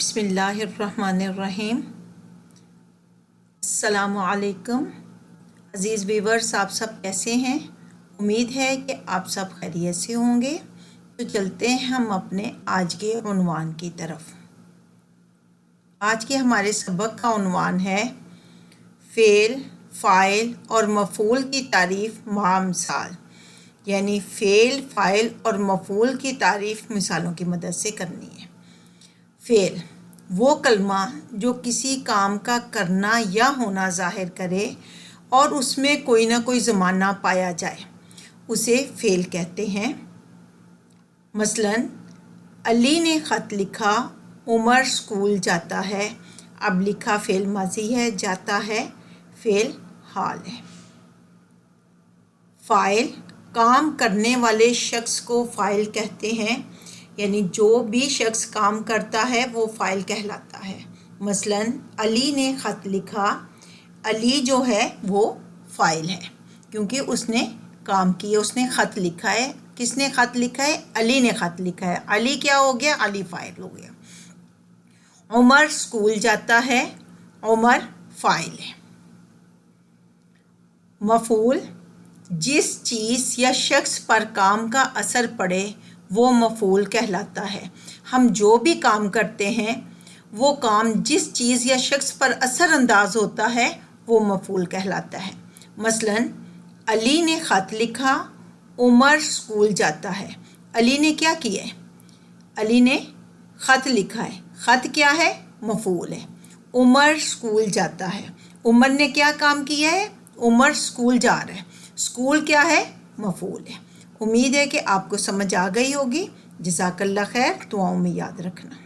बिस्मिल्लाहिर्रहमानिर्रहीम। अस्सलामु अलैकुम अज़ीज़ व्यूवर्स, आप सब कैसे हैं? उम्मीद है कि आप सब खैरियत से होंगे। तो चलते हैं हम अपने आज के उन्वान की तरफ। आज के हमारे सबक का उन्वान है फ़ेल, फ़ाइल और मफ़ूल की तारीफ़ मामसाल, यानी फ़ेल, फ़ाइल और मफ़ूल की तारीफ़ मिसालों की मदद से करनी है। फ़ेल वो कलमा जो किसी काम का करना या होना ज़ाहिर करे और उसमें कोई ना कोई ज़माना पाया जाए, उसे फ़ेल कहते हैं। मसलन अली ने ख़त लिखा, उमर स्कूल जाता है। अब लिखा फ़ेल माज़ी है, जाता है फ़ेल हाल है। फ़ाइल काम करने वाले शख्स को फ़ाइल कहते हैं, यानी जो भी शख्स काम करता है वो फ़ाइल कहलाता है। मसलन अली ने ख़त लिखा, अली जो है वो फ़ाइल है क्योंकि उसने काम किया, उसने ख़त लिखा है। किसने ख़त लिखा है? अली ने ख़त लिखा है। अली क्या हो गया? अली फ़ाइल हो गया। उमर स्कूल जाता है, उमर फ़ाइल है। मफ़ूल जिस चीज़ या शख्स पर काम का असर पड़े वो मफ़ूल कहलाता है। हम जो भी काम करते हैं वो काम जिस चीज़ या शख्स पर असर अंदाज होता है वो मफ़ूल कहलाता है। मसलन अली ने ख़त लिखा, उमर स्कूल जाता है। अली ने क्या किया है? अली ने ख़त लिखा है। ख़त क्या है? मफ़ूल है। उमर स्कूल जाता है। उमर ने क्या काम किया है? उमर स्कूल जा रहा है। स्कूल क्या है? मफ़ूल है। उम्मीद है कि आपको समझ आ गई होगी। जज़ाकल्लाह खैर, दुआओं में याद रखना।